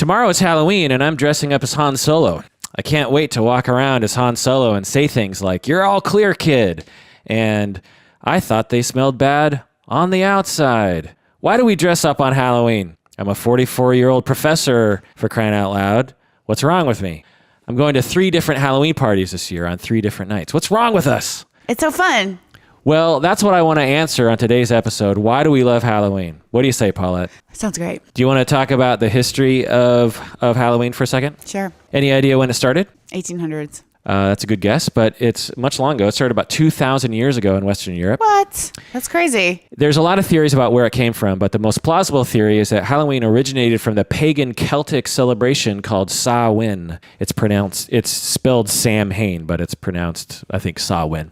Tomorrow is Halloween, and I'm dressing up as Han Solo. I can't wait to walk around as Han Solo and say things like, "You're all clear, kid." And "I thought they smelled bad on the outside." Why do we dress up on Halloween? I'm a 44-year-old professor, for crying out loud. What's wrong with me? I'm going to 3 different Halloween parties this year on 3 different nights. What's wrong with us? It's so fun. Well, that's what I want to answer on today's episode. Why do we love Halloween? What do you say, Paulette? Sounds great. Do you want to talk about the history of Halloween for a second? Sure. Any idea when it started? 1800s. That's a good guess, but it's much longer. It started about 2,000 years ago in Western Europe. What? That's crazy. There's a lot of theories about where it came from, but the most plausible theory is that Halloween originated from the pagan Celtic celebration called Samhain. It's spelled Samhain, but it's pronounced, I think, Samhain.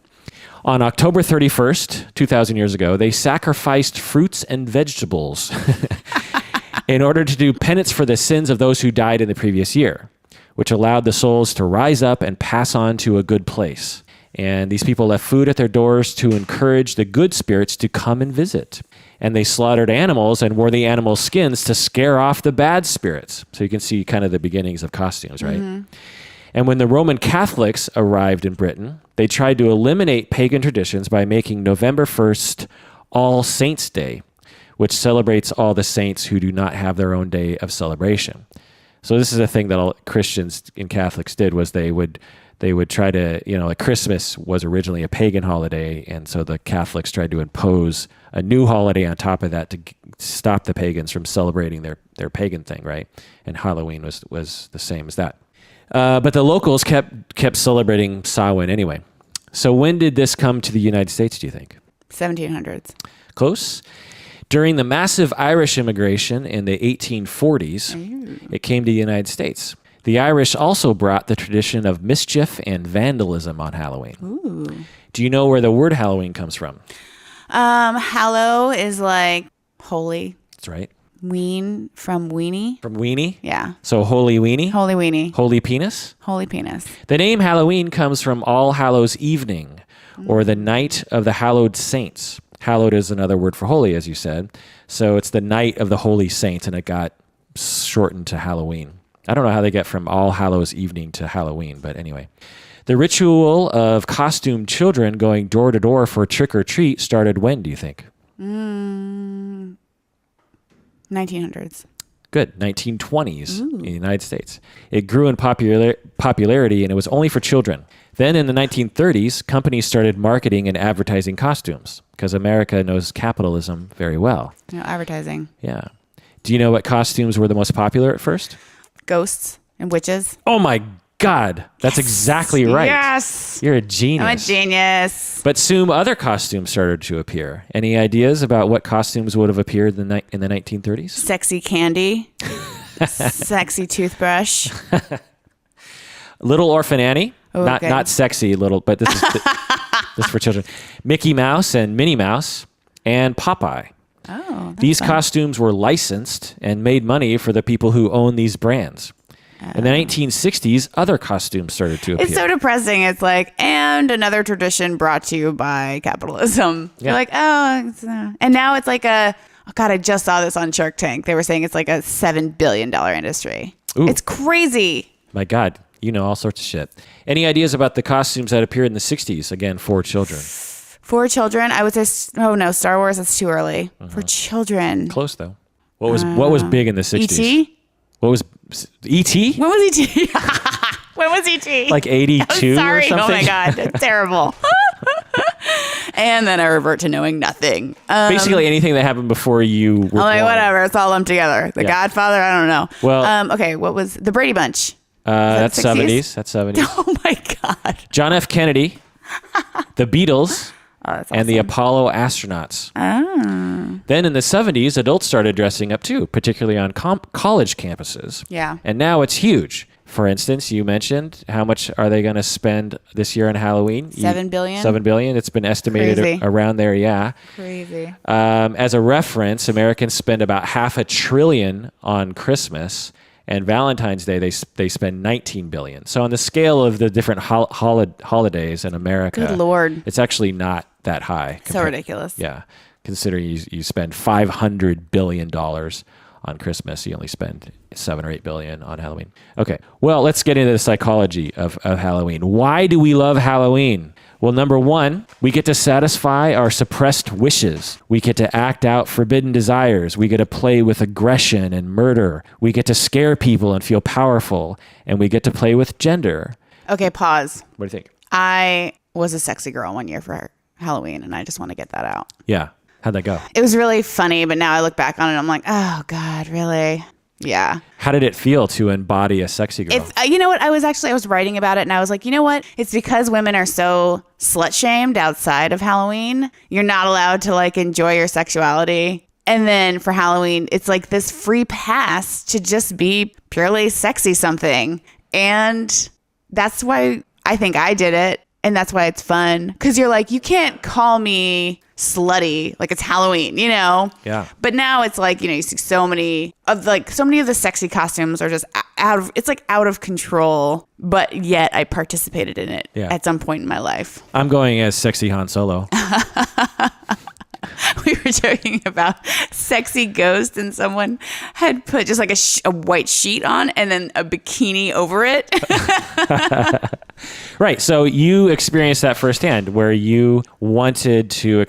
On October 31st, 2,000 years ago, they sacrificed fruits and vegetables in order to do penance for the sins of those who died in the previous year, which allowed the souls to rise up and pass on to a good place. And these people left food at their doors to encourage the good spirits to come and visit. And they slaughtered animals and wore the animal skins to scare off the bad spirits. So you can see kind of the beginnings of costumes, right? Mm-hmm. And when the Roman Catholics arrived in Britain, they tried to eliminate pagan traditions by making November 1st All Saints' Day, which celebrates all the saints who do not have their own day of celebration. So this is a thing that all Christians and Catholics did, was they would try to, like Christmas was originally a pagan holiday, and so the Catholics tried to impose a new holiday on top of that to stop the pagans from celebrating their pagan thing, right? And Halloween was the same as that. But the locals kept celebrating Samhain anyway. So when did this come to the United States, do you think? 1700s. Close. During the massive Irish immigration in the 1840s, it came to the United States. The Irish also brought the tradition of mischief and vandalism on Halloween. Ooh. Do you know where the word Halloween comes from? Hallow is like holy. That's right. Ween from weenie. From weenie? Yeah. So holy weenie? Holy weenie. Holy penis? Holy penis. The name Halloween comes from All Hallows Evening, or the night of the hallowed saints. Hallowed is another word for holy, as you said. So it's the night of the holy saints, and it got shortened to Halloween. I don't know how they get from All Hallows Evening to Halloween, but anyway. The ritual of costumed children going door to door for trick or treat started when, do you think? 1900s. Good. 1920s in the United States. It grew in popularity, and it was only for children. Then in the 1930s, companies started marketing and advertising costumes because America knows capitalism very well. Advertising. Yeah. Do you know what costumes were the most popular at first? Ghosts and witches. Oh my God. That's exactly right. Yes. You're a genius. I'm a genius. But soon other costumes started to appear. Any ideas about what costumes would have appeared in the 1930s? Sexy candy. Sexy toothbrush. Little Orphan Annie. Oh, okay. Not sexy little, but this is this is for children. Mickey Mouse and Minnie Mouse and Popeye. Oh, These fun. costumes were licensed and made money for the people who own these brands. In the 1960s, other costumes started to appear. It's so depressing. It's like, and another tradition brought to you by capitalism. Yeah. You're like, and now it's like oh God, I just saw this on Shark Tank. They were saying it's like a $7 billion industry. Ooh. It's crazy. My God, you know all sorts of shit. Any ideas about the costumes that appeared in the 60s, again, for children? For children, I would say, Star Wars, that's too early. For children. Close, though. What was big in the 60s? E.T.? What was E.T.? When was E.T.? When was E.T.? Like 82 sorry. or something? Oh my God, that's terrible. And then I revert to knowing nothing. Basically anything that happened before you were born. Whatever, it's all lumped together. The Godfather, I don't know. Well, okay, what was the Brady Bunch? That's 60s? 70s. That's 70s. Oh my God. John F. Kennedy, the Beatles, That's and the awesome. Apollo astronauts. Ah. Then in the 70s, adults started dressing up too, particularly on college campuses. Yeah. And now it's huge. For instance, you mentioned how much are they going to spend this year on Halloween? $7 billion? $7 billion. It's been estimated Crazy. around there, yeah. Crazy. As a reference, Americans spend about $500 billion on Christmas, and Valentine's Day they spend $19 billion. So on the scale of the different holidays in America, Good Lord. it's actually not that high. So ridiculous. Yeah, considering you spend $500 billion on Christmas. You only spend 7 or 8 billion on Halloween. Okay. Well, let's get into the psychology of Halloween. Why do we love Halloween? Well, number one, we get to satisfy our suppressed wishes. We get to act out forbidden desires. We get to play with aggression and murder. We get to scare people and feel powerful. And we get to play with gender. Okay, pause. What do you think? I was a sexy girl one year for Halloween, and I just want to get that out. Yeah. How'd that go? It was really funny, but now I look back on it, I'm like, oh God, really? Yeah. How did it feel to embody a sexy girl? You know what? I was writing about it, and I was like, you know what? It's because women are so slut shamed outside of Halloween. You're not allowed to like enjoy your sexuality. And then for Halloween, it's like this free pass to just be purely sexy something. And that's why I think I did it. And that's why it's fun. Because you're like, you can't call me slutty. Like, it's Halloween, you know? Yeah. But now it's like, you know, you see so many of the sexy costumes are just out of control. But yet I participated in it at some point in my life. I'm going as sexy Han Solo. We were joking about sexy ghost, and someone had put just like a white sheet on and then a bikini over it. Right. So you experienced that firsthand, where you wanted to,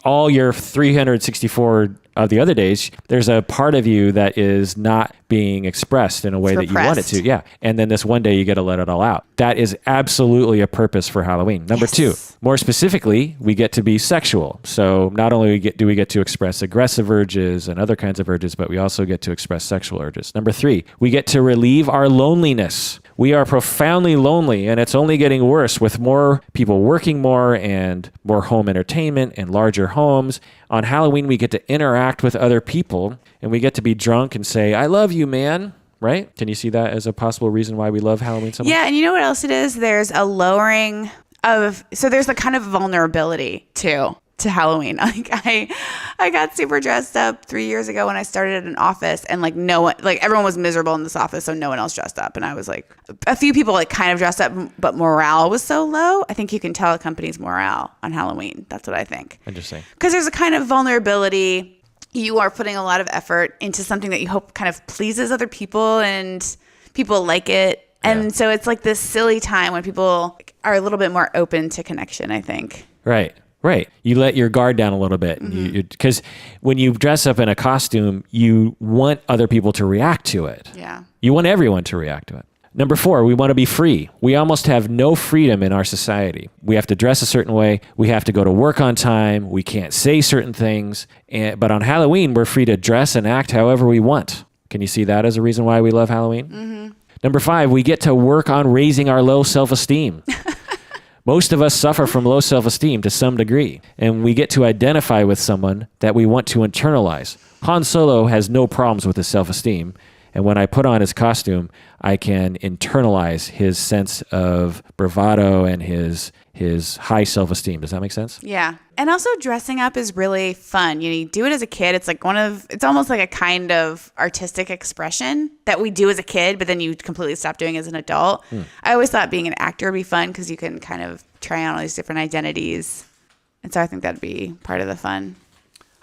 all your 364 of the other days, there's a part of you that is not being expressed in a way that you want it to. Yeah. And then this one day you get to let it all out. That is absolutely a purpose for Halloween. Number two, more specifically, we get to be sexual. So not only do we get to express aggressive urges and other kinds of urges, but we also get to express sexual urges. Number three, we get to relieve our loneliness. We are profoundly lonely, and it's only getting worse with more people working more and more home entertainment and larger homes. On Halloween, we get to interact with other people, and we get to be drunk and say, I love you, man. Right? Can you see that as a possible reason why we love Halloween so much? Yeah, and you know what else it is? There's a lowering so there's a kind of vulnerability too to Halloween. Like I got super dressed up 3 years ago when I started at an office, and like everyone was miserable in this office, so no one else dressed up. And I was like, a few people like kind of dressed up, but morale was so low. I think you can tell a company's morale on Halloween. That's what I think. Interesting. Because there's a kind of vulnerability. You are putting a lot of effort into something that you hope kind of pleases other people, and people like it. And so it's like this silly time when people are a little bit more open to connection, I think. Right. Right. You let your guard down a little bit. Because when you dress up in a costume, you want other people to react to it. Yeah. You want everyone to react to it. Number four, we want to be free. We almost have no freedom in our society. We have to dress a certain way. We have to go to work on time. We can't say certain things. But on Halloween, we're free to dress and act however we want. Can you see that as a reason why we love Halloween? Mm-hmm. Number five, we get to work on raising our low self-esteem. Most of us suffer from low self-esteem to some degree, and we get to identify with someone that we want to internalize. Han Solo has no problems with his self-esteem, and when I put on his costume, I can internalize his sense of bravado and his high self-esteem. Does that make sense? Yeah. And also dressing up is really fun. You do it as a kid. It's like it's almost like a kind of artistic expression that we do as a kid, but then you completely stop doing as an adult. I always thought being an actor would be fun because you can kind of try on all these different identities. And so I think that'd be part of the fun.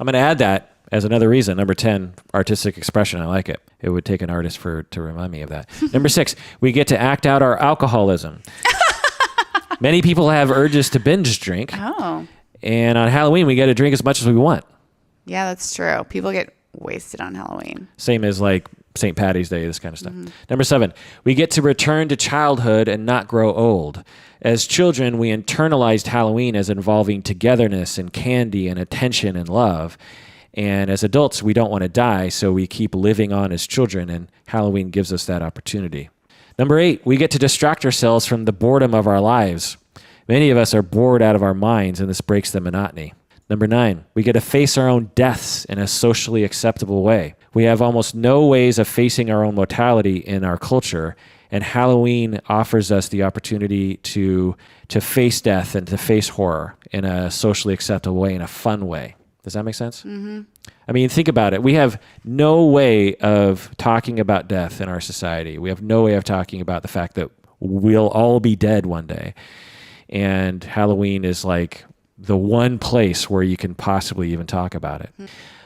I'm going to add that as another reason. Number 10, artistic expression. I like it. It would take an artist to remind me of that. Number 6, we get to act out our alcoholism. Many people have urges to binge drink. Oh. And on Halloween, we get to drink as much as we want. Yeah, that's true. People get wasted on Halloween. Same as like St. Patty's Day, this kind of stuff. Mm-hmm. Number 7, we get to return to childhood and not grow old. As children, we internalized Halloween as involving togetherness and candy and attention and love. And as adults, we don't want to die, so we keep living on as children, and Halloween gives us that opportunity. Number 8, we get to distract ourselves from the boredom of our lives. Many of us are bored out of our minds, and this breaks the monotony. Number 9, we get to face our own deaths in a socially acceptable way. We have almost no ways of facing our own mortality in our culture, and Halloween offers us the opportunity to face death and to face horror in a socially acceptable way, in a fun way. Does that make sense? Mm-hmm. I mean, think about it. We have no way of talking about death in our society. We have no way of talking about the fact that we'll all be dead one day. And Halloween is like the one place where you can possibly even talk about it.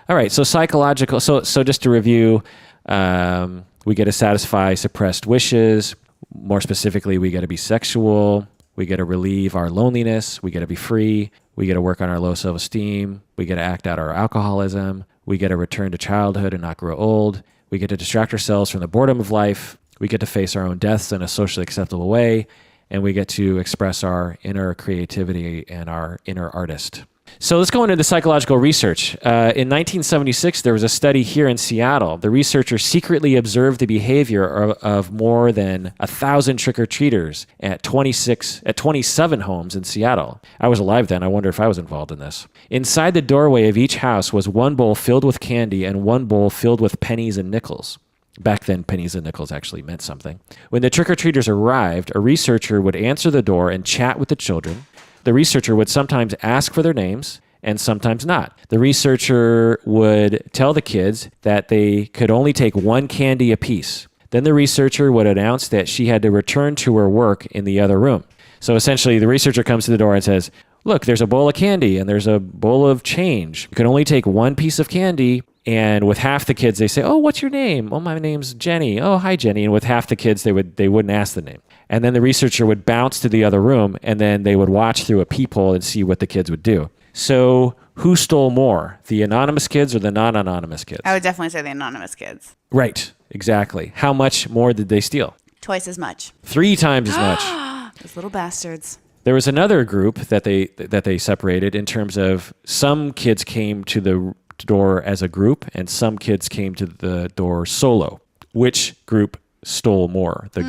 All right. So psychological. So just to review, we get to satisfy suppressed wishes. More specifically, we get to be sexual. We get to relieve our loneliness. We get to be free. We get to work on our low self-esteem. We get to act out our alcoholism. We get to return to childhood and not grow old. We get to distract ourselves from the boredom of life. We get to face our own deaths in a socially acceptable way. And we get to express our inner creativity and our inner artist. So let's go into the psychological research. In 1976, there was a study here in Seattle. The researchers secretly observed the behavior of more than 1,000 trick-or-treaters at 27 homes in Seattle. I was alive then. I wonder if I was involved in this. Inside the doorway of each house was one bowl filled with candy and one bowl filled with pennies and nickels. Back then, pennies and nickels actually meant something. When the trick-or-treaters arrived, a researcher would answer the door and chat with the children. The researcher would sometimes ask for their names and sometimes not. The researcher would tell the kids that they could only take one candy apiece. Then the researcher would announce that she had to return to her work in the other room. So essentially, the researcher comes to the door and says, look, there's a bowl of candy and there's a bowl of change. You can only take one piece of candy. And with half the kids, they say, oh, what's your name? Oh, my name's Jenny. Oh, hi, Jenny. And with half the kids, they wouldn't ask the name. And then the researcher would bounce to the other room, and then they would watch through a peephole and see what the kids would do. So who stole more, the anonymous kids or the non-anonymous kids? I would definitely say the anonymous kids. Right, exactly. How much more did they steal? Twice as much. 3 times as much. Those little bastards. There was another group that they separated in terms of some kids came to the door as a group and some kids came to the door solo. Which group stole more, the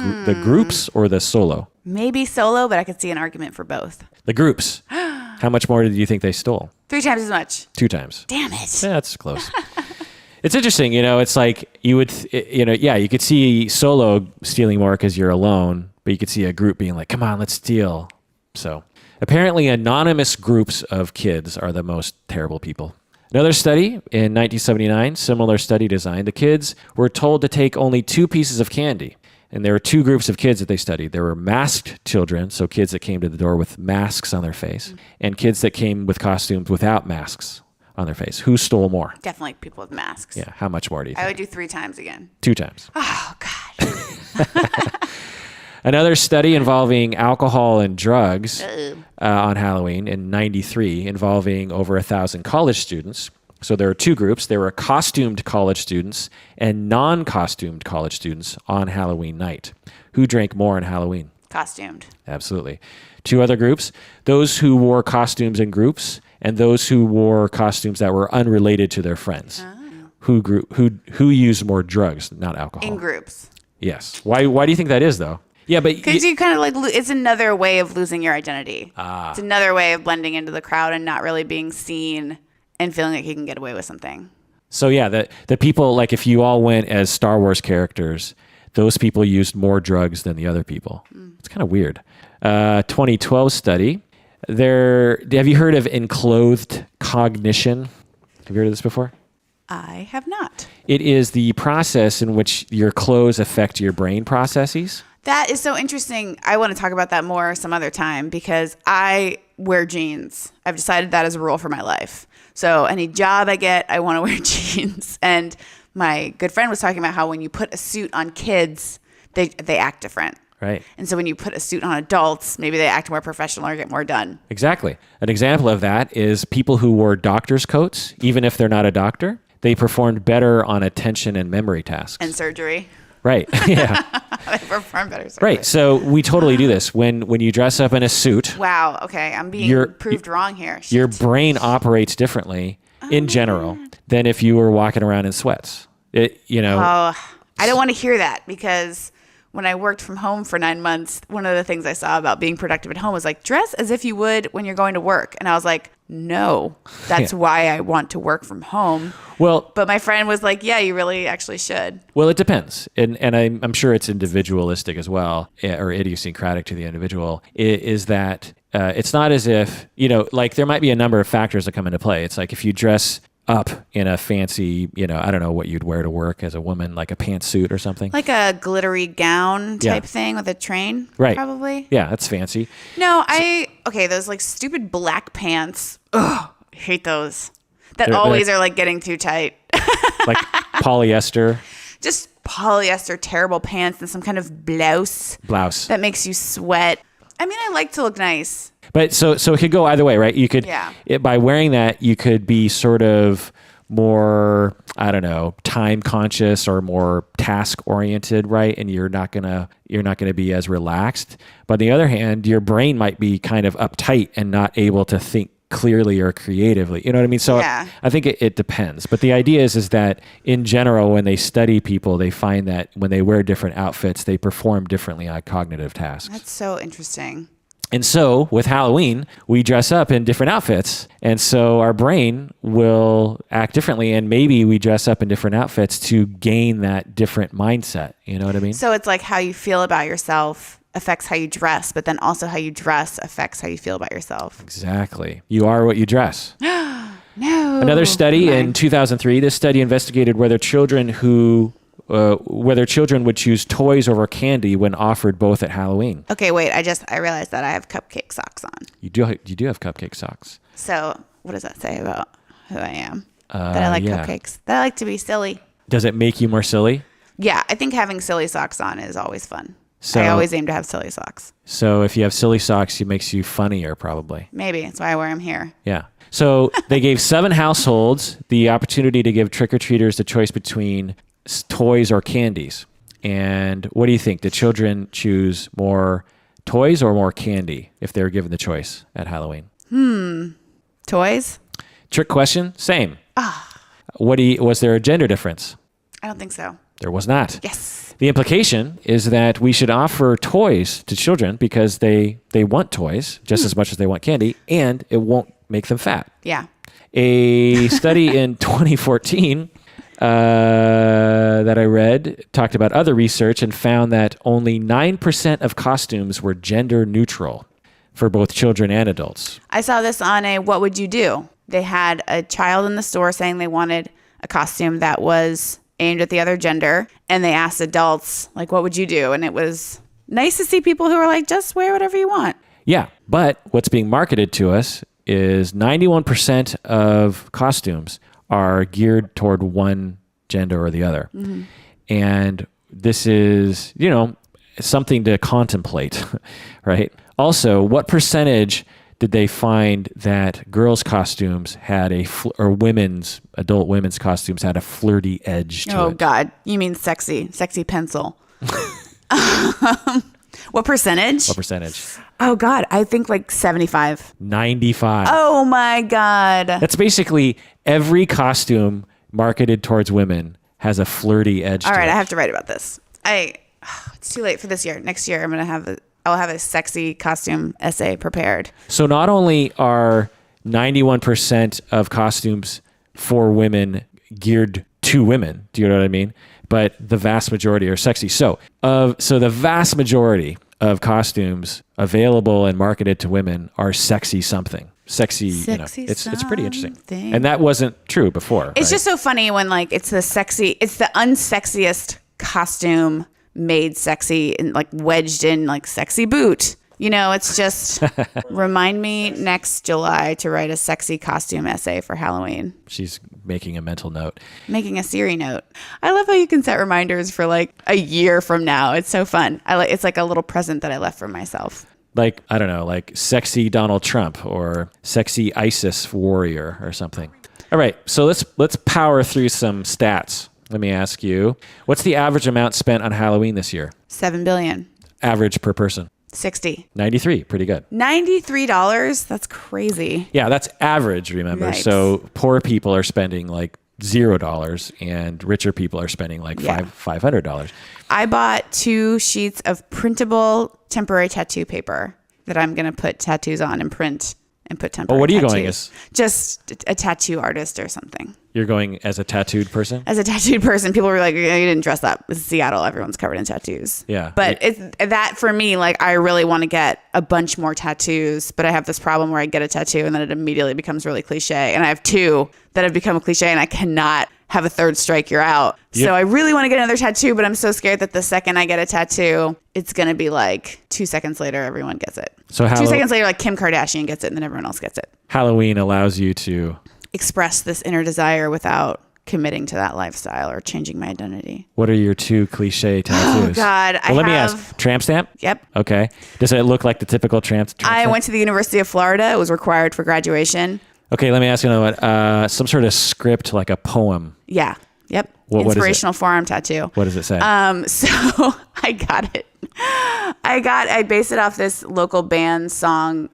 groups or the solo? Maybe solo, but I could see an argument for both. The groups. How much more did you think they stole? 3 times as much. 2 times. Damn it. Yeah, that's close. It's interesting, it's like you would, you could see solo stealing more because you're alone, but you could see a group being like, come on, let's steal. So apparently anonymous groups of kids are the most terrible people. Another study in 1979, similar study design, the kids were told to take only 2 pieces of candy. And there were 2 groups of kids that they studied. There were masked children, so kids that came to the door with masks on their face, and kids that came with costumes without masks on their face. Who stole more? Definitely people with masks. Yeah, how much more do you think? I would do 3 times again. 2 times. Oh, God. Another study involving alcohol and drugs on Halloween in 93 involving over 1,000 college students. So there are 2 groups. There were costumed college students and non-costumed college students on Halloween night. Who drank more on Halloween? Costumed. Absolutely. 2 other groups, those who wore costumes in groups and those who wore costumes that were unrelated to their friends. Oh. Who used more drugs, not alcohol? In groups. Yes. Why do you think that is, though? Yeah, but because you kind of like it's another way of losing your identity. It's another way of blending into the crowd and not really being seen and feeling like you can get away with something. So yeah, the people, like if you all went as Star Wars characters, those people used more drugs than the other people. It's kind of weird. 2012 study. Have you heard of enclothed cognition? Have you heard of this before? I have not. It is the process in which your clothes affect your brain processes. That is so interesting. I want to talk about that more some other time because I wear jeans. I've decided that as a rule for my life. So any job I get, I want to wear jeans. And my good friend was talking about how when you put a suit on kids, they act different. Right. And so when you put a suit on adults, maybe they act more professional or get more done. Exactly. An example of that is people who wore doctor's coats, even if they're not a doctor, they performed better on attention and memory tasks. And surgery. Right. Yeah. They perform better surgery. Right. So we totally do this. When you dress up in a suit. Wow. Okay. I'm being proved wrong here. Shit. Your brain operates differently in general than if you were walking around in sweats. Oh, I don't want to hear that because when I worked from home for 9 months, one of the things I saw about being productive at home was like, dress as if you would when you're going to work. And I was like, no, that's why I want to work from home. Well, but my friend was like, yeah, you really actually should. Well, it depends. And I'm sure it's individualistic as well, or idiosyncratic to the individual, is that it's not as if, like there might be a number of factors that come into play. It's like if you dress up in a fancy, I don't know what you'd wear to work as a woman, like a pantsuit or something. Like a glittery gown type thing with a train, right? Probably. Yeah, that's fancy. No, those like stupid black pants. Ugh, I hate those. that always are like getting too tight. Like polyester. Just polyester, terrible pants and some kind of blouse that makes you sweat. I mean, I like to look nice. But so it could go either way, right? You could, by wearing that, you could be sort of more, I don't know, time conscious or more task oriented, right? And you're not gonna be as relaxed. But on the other hand, your brain might be kind of uptight and not able to think clearly or creatively. You know what I mean? So I think it depends. But the idea is that in general, when they study people, they find that when they wear different outfits, they perform differently on cognitive tasks. That's so interesting. And so with Halloween, we dress up in different outfits. And so our brain will act differently. And maybe we dress up in different outfits to gain that different mindset. You know what I mean? So it's like how you feel about yourself affects how you dress, but then also how you dress affects how you feel about yourself. Exactly. You are what you dress. No. Another study in 2003, this study investigated whether children would choose toys over candy when offered both at Halloween. Okay, wait. I realized that I have cupcake socks on. You do have cupcake socks. So what does that say about who I am? That I like cupcakes. That I like to be silly. Does it make you more silly? Yeah, I think having silly socks on is always fun. So, I always aim to have silly socks. So if you have silly socks, it makes you funnier, probably. Maybe. That's why I wear them here. Yeah. So they gave 7 households the opportunity to give trick-or-treaters the choice between toys or candies. And what do you think? Did children choose more toys or more candy if they were given the choice at Halloween? Toys? Trick question? Same. Was there a gender difference? I don't think so. There was not. Yes. The implication is that we should offer toys to children because they want toys just as much as they want candy, and it won't make them fat. Yeah. A study in 2014 that I read talked about other research and found that only 9% of costumes were gender neutral for both children and adults. I saw this on a What Would You Do? They had a child in the store saying they wanted a costume that was aimed at the other gender, and they asked adults, like, what would you do? And it was nice to see people who are like, just wear whatever you want. Yeah, but what's being marketed to us is 91% of costumes are geared toward one gender or the other. Mm-hmm. And this is, something to contemplate, right? Also, what percentage did they find that girls' costumes had adult women's costumes had a flirty edge to it? Oh, God. You mean sexy pencil. What percentage? What percentage? Oh, God. I think like 75. 95. Oh, my God. That's basically every costume marketed towards women has a flirty edge to it. All right. I have to write about this. It's too late for this year. Next year, I'll have a sexy costume essay prepared. So not only are 91% of costumes for women geared to women, do you know what I mean? But the vast majority are sexy. So the vast majority of costumes available and marketed to women are sexy something. Sexy it's pretty interesting. And that wasn't true before. It's just so funny when it's the unsexiest costume made sexy and wedged in sexy boot. It's just remind me next July to write a sexy costume essay for Halloween. She's making a mental note. Making a Siri note. I love how you can set reminders for a year from now. It's so fun. It's like a little present that I left for myself. I don't know, sexy Donald Trump or sexy ISIS warrior or something. All right, so let's power through some stats. Let me ask you, what's the average amount spent on Halloween this year? $7 billion. Average per person? 60. 93. Pretty good. $93? That's crazy. Yeah, that's average, remember. Right. So poor people are spending $0 and richer people are spending $500. I bought 2 sheets of printable temporary tattoo paper that I'm going to put tattoos on and print and put temporary tattoos. What are you going as? Just a tattoo artist or something. You're going as a tattooed person? As a tattooed person. People were like, you didn't dress up. It's Seattle. Everyone's covered in tattoos. Yeah. But it's that for me, I really want to get a bunch more tattoos, but I have this problem where I get a tattoo and then it immediately becomes really cliche. And I have 2 that have become a cliche and I cannot have a third strike, you're out. Yep. So I really want to get another tattoo, but I'm so scared that the second I get a tattoo, it's going to be 2 seconds later, everyone gets it. So 2 seconds later, Kim Kardashian gets it and then everyone else gets it. Halloween allows you to express this inner desire without committing to that lifestyle or changing my identity. What are your 2 cliche tattoos? Oh God. Well, let me ask. Tramp stamp? Yep. Okay. Does it look like the typical tramp I stamp? went to the University of Florida. It was required for graduation. Okay, let me ask you another one. Some sort of script, like a poem. Yeah. Yep. What is it? Inspirational forearm tattoo. What does it say? So I got it. I based it off this local band song.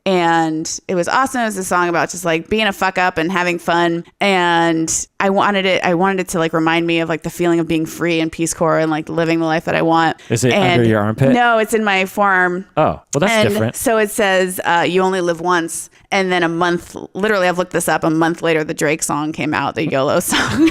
And it was awesome. It was a song about just like being a fuck up and having fun. And I wanted it to like remind me of like the feeling of being free and Peace Corps and like living the life that I want. Is it under your armpit? No, it's in my forearm. Oh, well, that's different. So it says, you only live once. And then literally I've looked this up, a month later, the Drake song came out, the YOLO song.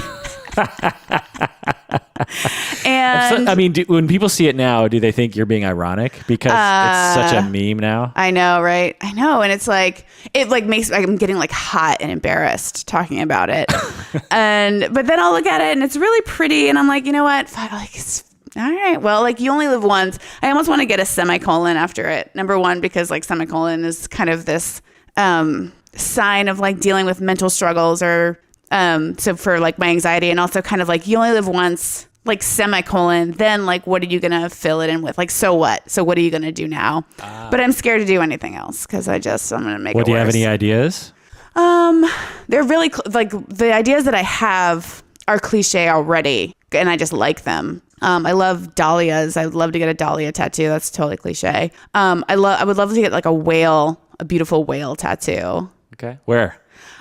And I mean, when people see it now, do they think you're being ironic because it's such a meme now? I know, right? I know, and it's like it like makes I'm getting like hot and embarrassed talking about it, but then I'll look at it and it's really pretty, and I'm like, you know what? Fuck, like it's all right. Well, like you only live once. I almost want to get a semicolon after it. Number one, because like semicolon is kind of this sign of like dealing with mental struggles or. So for like my anxiety, and also kind of like you only live once, like semicolon, then like what are you going to fill it in with? Like, so what? So what are you going to do now? But I'm scared to do anything else because I'm going to make it worse. Do you have any ideas? They're really like the ideas that I have are cliche already and I just like them. I love dahlias. I would love to get a dahlia tattoo. That's totally cliche. I would love to get like a beautiful whale tattoo. Okay. Where?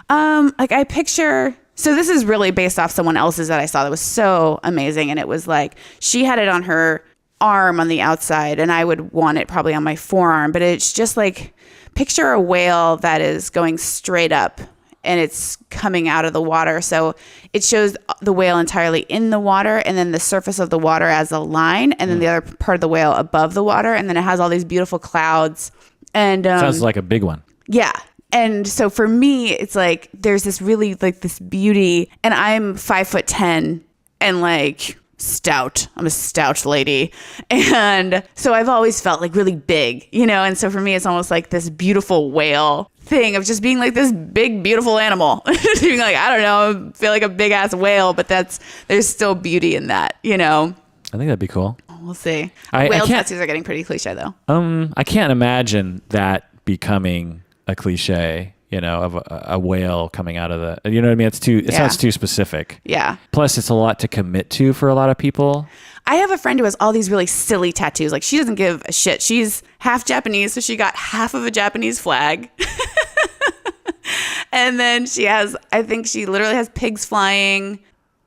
Like I picture, so this is really based off someone else's that I saw that was so amazing. And it was like, she had it on her arm on the outside and I would want it probably on my forearm, but it's just like, picture a whale that is going straight up and it's coming out of the water. So it shows the whale entirely in the water and then the surface of the water as a line. And then the other part of the whale above the water. And then it has all these beautiful clouds and, sounds like a big one. Yeah. And so for me, it's like, there's this really like this beauty and I'm 5'10" and like stout. I'm a stout lady. And so I've always felt like really big, you know? And so for me, it's almost like this beautiful whale thing of just being like this big, beautiful animal. Being like, I don't know, I feel like a big ass whale, but there's still beauty in that, you know? I think that'd be cool. We'll see. Whale tattoos are getting pretty cliche though. I can't imagine that becoming a cliche, you know, of a whale coming out of the, you know what I mean? It sounds too specific. Yeah. Plus it's a lot to commit to for a lot of people. I have a friend who has all these really silly tattoos. Like she doesn't give a shit. She's half Japanese. So she got half of a Japanese flag. And then I think she literally has pigs flying.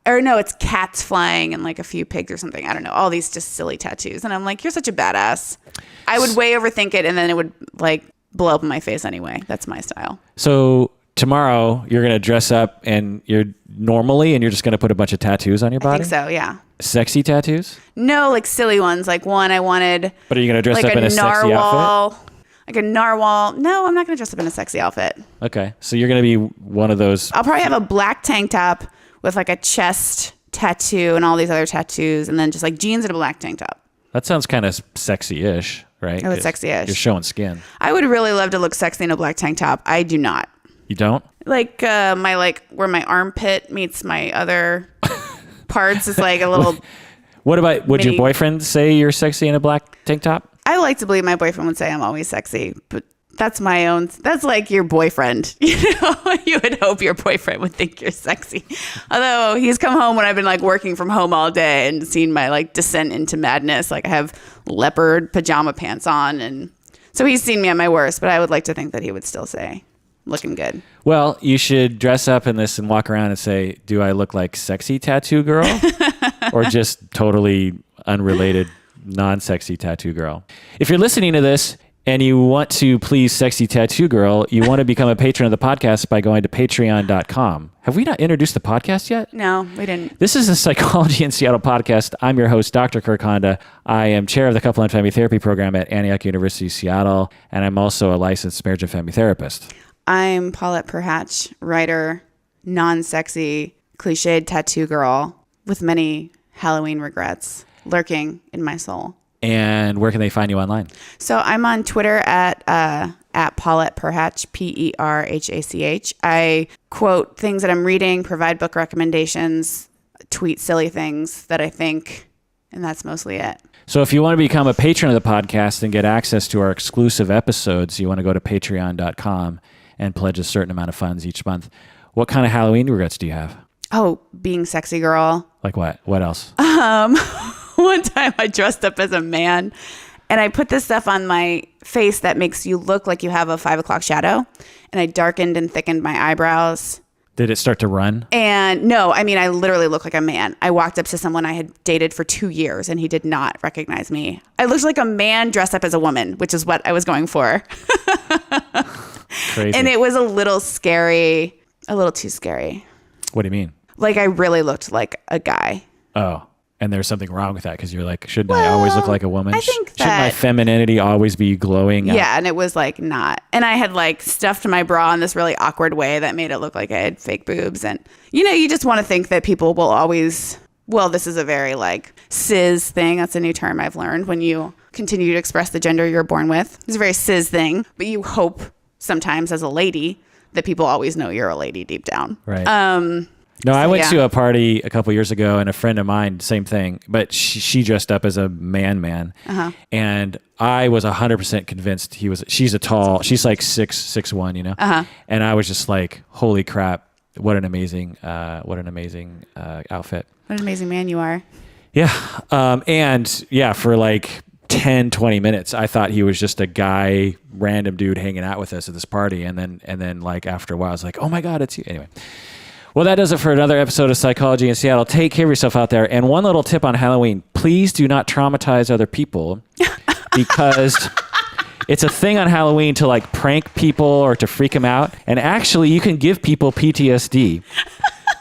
Or no, it's cats flying and like a few pigs or something. I don't know. All these just silly tattoos. And I'm like, you're such a badass. I would way overthink it and then it would like blow up in my face anyway. That's my style. So tomorrow you're going to dress up and you're just going to put a bunch of tattoos on your body? I think so, yeah. Sexy tattoos? No, like silly ones. Like one I wanted. But are you going to dress like up in a sexy outfit? Like a narwhal. No, I'm not going to dress up in a sexy outfit. Okay. So you're going to be one of those. I'll probably have a black tank top with like a chest tattoo and all these other tattoos and then just like jeans and a black tank top. That sounds kind of sexy-ish, right? Oh, it's sexy-ish. You're showing skin. I would really love to look sexy in a black tank top. I do not. You don't? Like where my armpit meets my other parts is like a little. What about, would your boyfriend say you're sexy in a black tank top? I like to believe my boyfriend would say I'm always sexy, but that's like your boyfriend. You know, you would hope your boyfriend would think you're sexy. Although he's come home when I've been like working from home all day and seen my like descent into madness. Like I have leopard pajama pants on. And so he's seen me at my worst, but I would like to think that he would still say looking good. Well, you should dress up in this and walk around and say, do I look like sexy tattoo girl or just totally unrelated non-sexy tattoo girl? If you're listening to this and you want to please Sexy Tattoo Girl, you want to become a patron of the podcast by going to patreon.com. Have we not introduced the podcast yet? No, we didn't. This is a Psychology in Seattle podcast. I'm your host, Dr. Kirk Honda. I am chair of the Couple and Family Therapy program at Antioch University, Seattle, and I'm also a licensed marriage and family therapist. I'm Paulette Perhatch, writer, non-sexy, cliched tattoo girl with many Halloween regrets lurking in my soul. And where can they find you online? So I'm on Twitter at at Paulette Perhach, Perhach. I quote things that I'm reading, provide book recommendations, tweet silly things that I think, and that's mostly it. So if you want to become a patron of the podcast and get access to our exclusive episodes, you want to go to patreon.com and pledge a certain amount of funds each month. What kind of Halloween regrets do you have? Oh, being sexy girl. Like what? What else? One time I dressed up as a man and I put this stuff on my face that makes you look like you have a 5 o'clock shadow. And I darkened and thickened my eyebrows. Did it start to run? And no, I mean, I literally look like a man. I walked up to someone I had dated for 2 years and he did not recognize me. I looked like a man dressed up as a woman, which is what I was going for. Crazy. And it was a little scary, a little too scary. What do you mean? Like I really looked like a guy. Oh, and there's something wrong with that because you're like, shouldn't I always look like a woman? I think Shouldn't my femininity always be glowing? Yeah, and it was like not. And I had like stuffed my bra in this really awkward way that made it look like I had fake boobs. And, you know, you just want to think that people will always, well, this is a very like cis thing. That's a new term I've learned when you continue to express the gender you're born with. It's a very cis thing, but you hope sometimes as a lady that people always know you're a lady deep down. Right. No, I went to a party a couple years ago, and a friend of mine, same thing, but she dressed up as a man, and I was 100% convinced she's she's like 6'1", you know, and I was just like, holy crap, what an amazing outfit. What an amazing man you are. Yeah, and yeah, for like 10, 20 minutes, I thought he was just a guy, random dude hanging out with us at this party, and then like after a while, I was like, oh my God, it's you. Anyway. Well, that does it for another episode of Psychology in Seattle. Take care of yourself out there. And one little tip on Halloween, please do not traumatize other people because it's a thing on Halloween to like prank people or to freak them out. And actually, you can give people PTSD.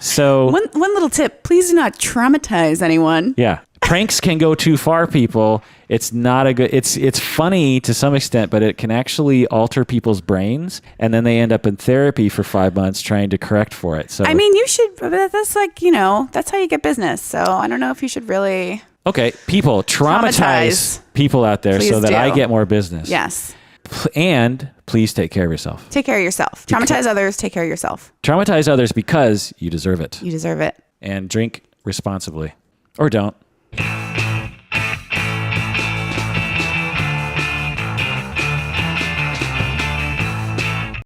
So one little tip, please do not traumatize anyone. Yeah. Pranks can go too far, people. It's not a good, it's funny to some extent, but it can actually alter people's brains. And then they end up in therapy for 5 months trying to correct for it. So, I mean, you should, that's like, you know, that's how you get business. So I don't know if you should really. Okay. People traumatize people out there so that I get more business. Yes. And please take care of yourself. Take care of yourself. Traumatize others. Take care of yourself. Traumatize others because you deserve it. You deserve it. And drink responsibly. Or don't.